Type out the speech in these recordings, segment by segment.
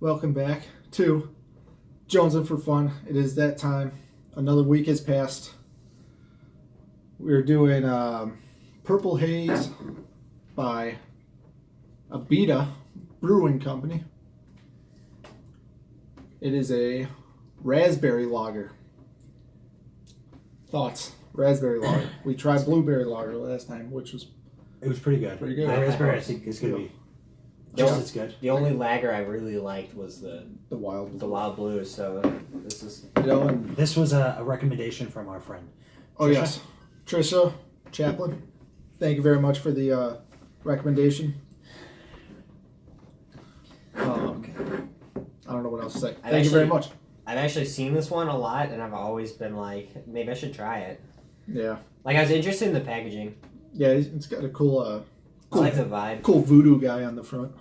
Welcome back to Jonesing for Fun. It is that time. Another week has passed. We're doing Purple Haze by Abita Brewing Company. It is a raspberry lager. Thoughts? Raspberry lager. We tried blueberry lager last time, which was It was pretty good. Pretty good. The raspberry, I think, is gonna be just as good. The only lager I really liked was the wild. blue. So this is And This was a recommendation from our friend. oh Trisha? yes, Trisha Chaplin. Thank you very much for the recommendation. I don't know what else to say. Thank you very much. I've actually seen this one a lot, and I've always been like, maybe I should try it. Yeah, Like I was interested in the packaging. yeah, it's got a cool, I like the vibe. cool voodoo guy on the front.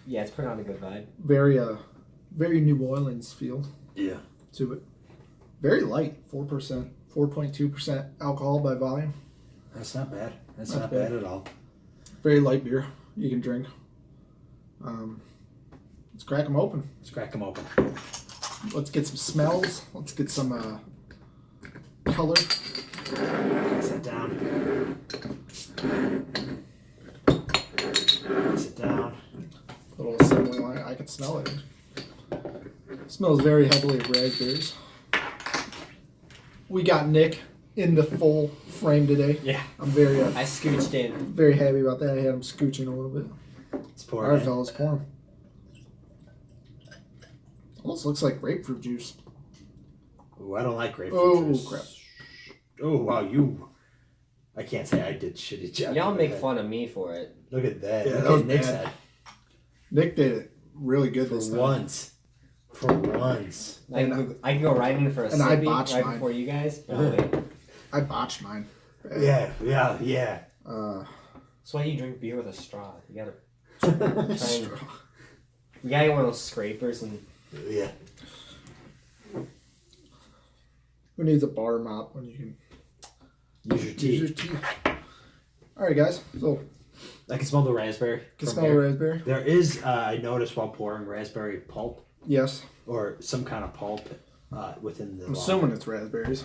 Yeah, it's putting on a good vibe. Very New Orleans feel Yeah. to it. Very light, 4%, 4.2% alcohol by volume. That's not bad. That's Not not bad. bad at all. Very light beer you can drink. Let's crack them open. Let's crack them open. Let's get some smells. Let's get some color. Sit down. Sit down. Little assembly line. I can smell it. Smells very heavily of raspberries. We got Nick in the full frame today. Yeah. I'm very I scooched in. very happy about that. I had him scooching a little bit. Let's pour All it right, in. fellas, pour 'em. Almost looks like grapefruit juice. Ooh, I don't like grapefruit Oh, juice. crap. Oh, wow, you... I can't say I did shitty job. Y'all with make that. fun of me for it. Look at that. Yeah, Look that was at Nick's bad. head. Nick did it really good For this time. once. For once. I can go right in for a and I sippy botched right mine. before you guys. Oh, wait. I botched mine. Yeah. That's why you drink beer with a straw. You gotta try and, you gotta get one of those scrapers and Yeah. Who needs a bar mop when you can Use your use teeth. your teeth? All right, guys. So I can smell the raspberry. can from smell here. raspberry. There is, I noticed while pouring raspberry pulp Yes. or some kind of pulp within the. I'm assuming it's raspberries.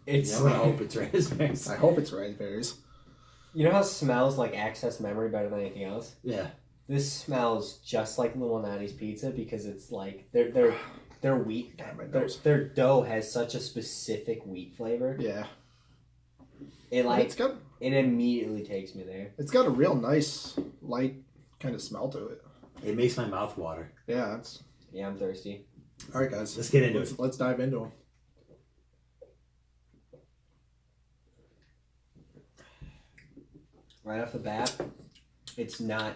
it's Yeah, I hope it's raspberries. I hope it's raspberries. you know how it smells like Access Memory better than anything else? Yeah. This smells just like Little Natty's pizza because it's like their wheat God, my their, nose. their dough has such a specific wheat flavor. Yeah. It like It's got it immediately takes me there. a real nice light kind of smell to it. It makes my mouth water. Yeah. It's Yeah, I'm thirsty. all right, guys. Let's get into it. Let's dive into them. Right off the bat, it's not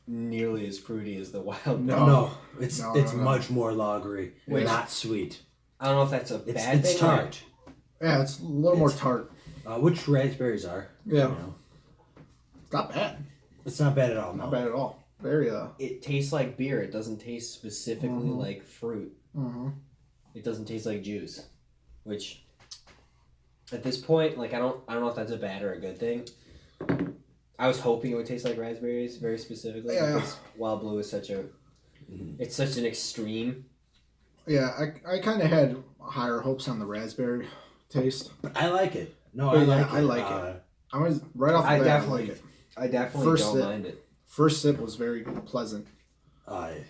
nearly as fruity as the wild. No. No, it's No, it's no, no. much more lagery. Which- Not sweet. I don't know if that's a It's bad it's thing. or- tart. Yeah, it's a little more It's- tart. Which raspberries are? Yeah. You know, It's not bad. it's not bad at all. Not No. bad at all. Very It tastes like beer. It doesn't taste specifically Mhm. like fruit. Mm-hmm. It doesn't taste like juice, which at this point, like I don't know if that's a bad or a good thing. I was hoping it would taste like raspberries very specifically Yeah. because Wild Blue is such a it's such an extreme. Yeah, I kind of had higher hopes on the raspberry taste. I like it. No, But I yeah, like it. I like it. I was right off the I bat. definitely- I like it. I definitely First don't sip. mind it. First sip was very pleasant. It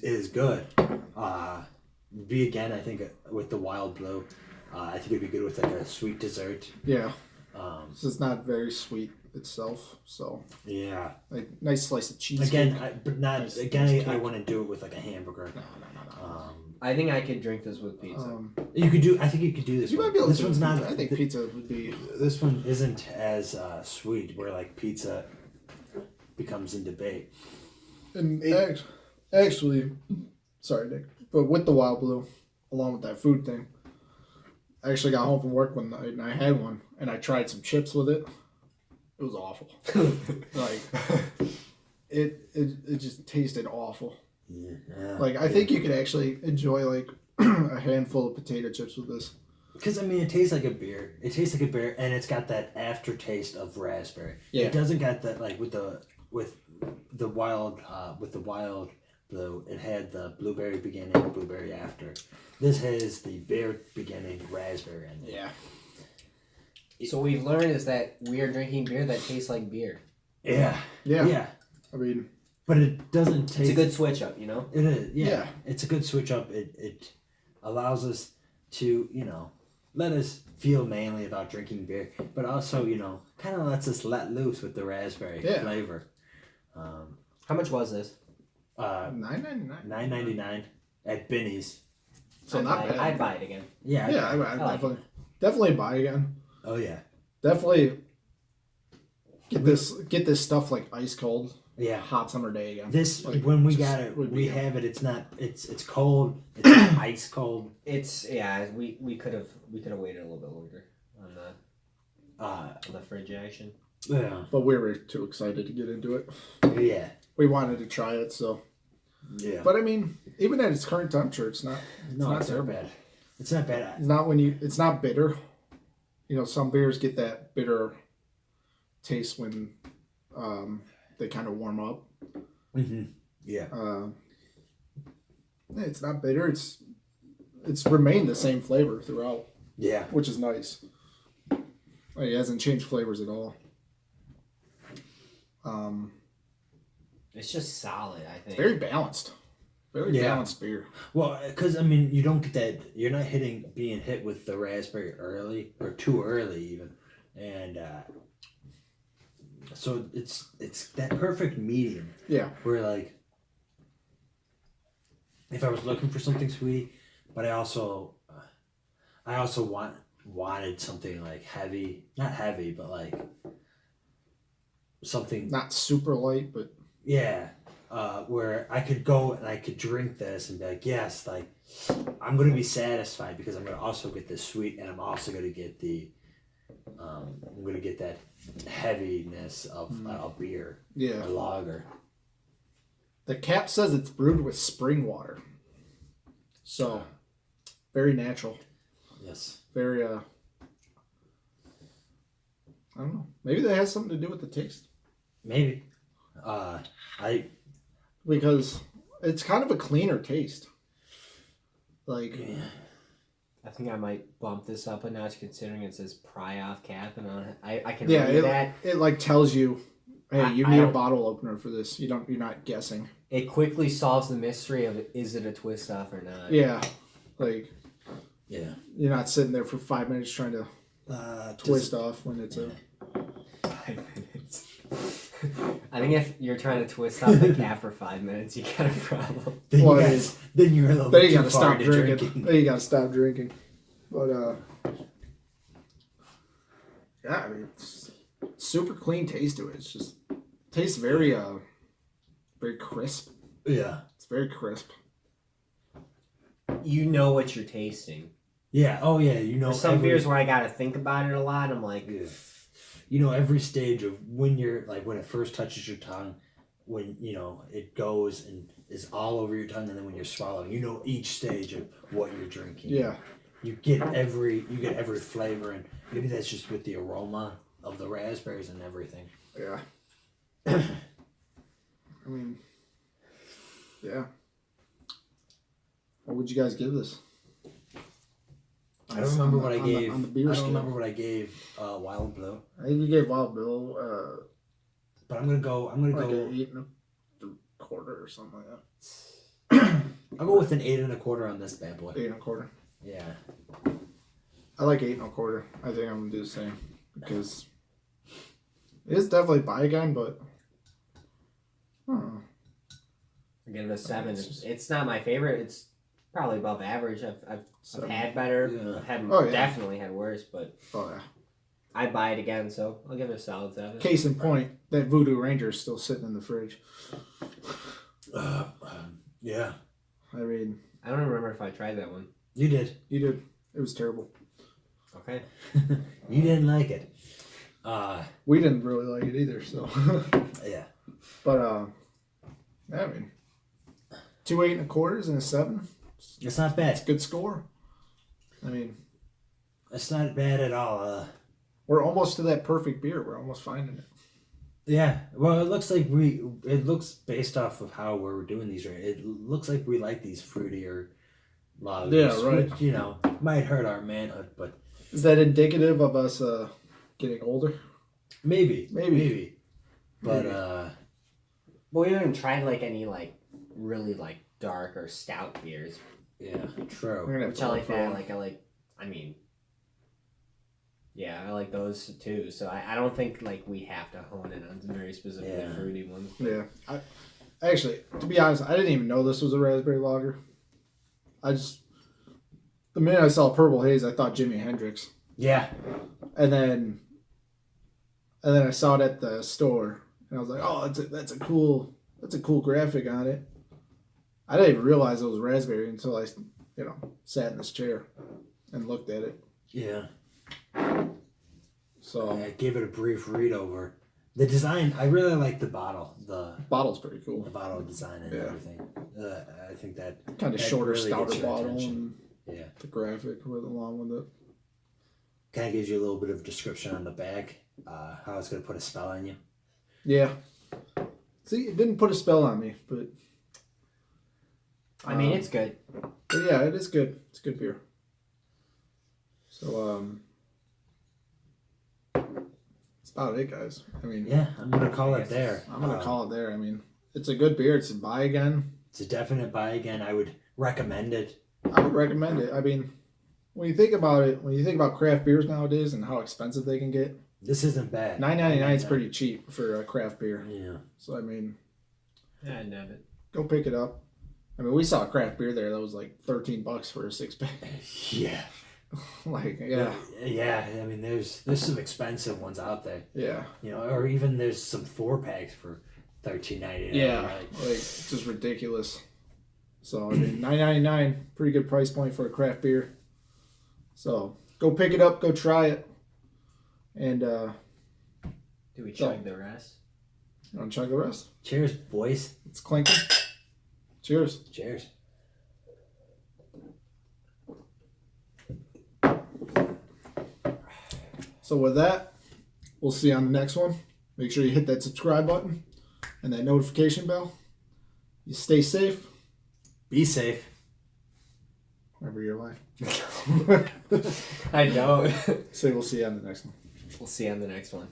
is good. Be again. I think with the wild blue. I think it'd be good with like a sweet dessert. Yeah, Um, so it's not very sweet itself. So yeah. like nice slice of cheese. Again, cake. but not Nice- again. nice I cake. wouldn't do it with like a hamburger. No. I think I could drink this with pizza. You could do. I think you could do this. You one. might be able This to. one's not. I think pizza would be. This one isn't as sweet. Where like pizza becomes in debate. And actually, sorry, Nick, but with the Wild Blue, along with that food thing, I actually got home from work one night and I had one and I tried some chips with it. It was awful. Like it just tasted awful. Yeah. Like I think you could actually enjoy like a handful of potato chips with this. Because I mean, it tastes like a beer. It tastes like a beer, and it's got that aftertaste of raspberry. Yeah. It doesn't got that like with the wild Blue, it had the blueberry beginning, blueberry after. This has the beer beginning, raspberry ending. Yeah. So what we've learned is that we are drinking beer that tastes like beer. Yeah. I mean, but it doesn't taste. It's a good switch up, you know. It is. Yeah. Yeah. It's a good switch up. It allows us to let us feel manly about drinking beer, but also kind of lets us let loose with the raspberry flavor. How much was this? $9.99. $9.99 at Binny's. So not bad. I'd buy it again. Yeah. Yeah, I'd definitely buy again. Oh yeah. Definitely get this stuff like ice cold. Yeah. Hot summer day again. This Like, when we got it, we have it. It's not. It's cold. It's not ice cold. We could have waited a little bit longer on the fridge action. Yeah. But we were too excited to get into it. Yeah. We wanted to try it, so. Yeah. But I mean, even at its current temperature, it's not. It's not terrible. bad. It's not bad. It's not It's not bitter. Some beers get that bitter taste when they kind of warm up. Mm-hmm. Yeah. It's not bitter. It's remained the same flavor throughout. Yeah. Which is nice. Like, it hasn't changed flavors at all. It's just solid, I think. Very balanced. Very balanced beer. Well, because you don't get that. You're not being hit with the raspberry early or too early even, and so it's that perfect medium. Yeah. Where like, if I was looking for something sweet, but I also wanted something like heavy, not heavy, but like something Not super light, but yeah. Where I could go and I could drink this and be like, yes, like I'm gonna be satisfied because I'm gonna also get this sweet and I'm also gonna get I'm gonna get that heaviness of a beer, yeah. a lager. The cap says it's brewed with spring water. So, very natural. Yes. Very, I don't know. Maybe that has something to do with the taste. Maybe. Because it's kind of a cleaner taste. Like, I think I might bump this up a notch considering it says pry off cap and I can yeah, read that. it like tells you, hey, you I need a don't- bottle opener for this. You're not guessing. It quickly solves the mystery of is it a twist off or not. Yeah. Like, Yeah. you're not sitting there for 5 minutes trying to twist off when it's a... 5 minutes. I think if you're trying to twist off the cap for 5 minutes, you got a problem. Then, Well, then you're a little Then bit you too gotta far stop into drinking. Then you gotta stop drinking. But yeah, I mean, it's super clean taste to it. It's just tastes very very crisp. Yeah. It's very crisp. You know what you're tasting. Yeah. Oh yeah. There's some beers where I gotta think about it a lot. I'm like, every stage of when you're like when it first touches your tongue, when it goes and is all over your tongue, and then when you're swallowing, each stage of what you're drinking. Yeah. You get every flavor, and maybe that's just with the aroma of the raspberries and everything. Yeah. I mean, yeah. What would you guys give this? I don't remember what I on gave. the beer I don't scale. remember what I gave Wild Blue. I think you gave Wild Bill But I'm gonna go. like an 8 1/4 or something like that. I'll go with an 8 1/4 on this bad boy. 8 1/4. Yeah. I like 8 1/4. I think I'm gonna do the same because it is definitely buy again, but I don't know. I give it a 7. It's not my favorite. It's probably above average. I've had better. Yeah. I've had definitely had worse, but Oh yeah. I'd buy it again, so I'll give it a solid 7. Case in point, that Voodoo Ranger is still sitting in the fridge. Yeah. I mean, I don't remember if I tried that one. You did. you did. It was terrible. Okay. You didn't like it. We didn't really like it either. So, Yeah. but I mean, 2 8 1/4 and a 7. It's not bad. Good score. I mean, It's not bad at all. we're almost to that perfect beer. We're almost finding it. Yeah, well, it looks like it looks based off of how we're doing these, right? It looks like we like these fruitier lagers. Yeah, right. Which, might hurt our manhood, but Is that indicative of us getting older? maybe. But, Maybe. Well, we haven't tried like any like really like dark or stout beers. yeah, true. We're gonna have Which to I look like for that. one. I like those too. So I don't think like we have to hone in on some very specifically Yeah. fruity ones. Yeah. Actually, to be honest, I didn't even know this was a raspberry lager. The minute I saw Purple Haze, I thought Jimi Hendrix. Yeah. And then I saw it at the store, and I was like, "Oh, that's a cool graphic on it." I didn't even realize it was raspberry until I, sat in this chair and looked at it. Yeah. So I gave it a brief read over. The design, I really like the bottle. The bottle's pretty cool. bottle design and Yeah. everything. I think that Kind of that shorter, really gets stouter your bottle, attention. and Yeah. the graphic with along with it. Kind of gives you a little bit of description on the back, how it's going to put a spell on you. Yeah. See, it didn't put a spell on me, but I mean, it's good. but yeah, it is good. It's good beer. So that's about it, guys. I mean, Yeah, I'm going to call it there. I'm gonna call it there. I mean, it's a good beer. It's a buy again. It's a definite buy again. I would recommend it. I would recommend it. I mean, when you think about it, when you think about craft beers nowadays and how expensive they can get, This isn't bad. $9.99 is pretty cheap for a craft beer. Yeah. So I mean, Yeah, I know it. go pick it up. I mean, we saw a craft beer there that was like $13 for a 6-pack. Yeah. Like, yeah, Yeah, I mean, there's some expensive ones out there. yeah, Or even there's some 4-packs for $13.99. yeah. Like, it's just ridiculous. So I mean, $9.99, pretty good price point for a craft beer. So go pick it up, go try it, and Do we chug the rest? you want to chug the rest? Cheers, boys. It's clinking. Cheers. Cheers. So with that, we'll see you on the next one. Make sure you hit that subscribe button and that notification bell. You stay safe. Be safe. Remember your life. I don't. Say we'll see you on the next one. We'll see you on the next one.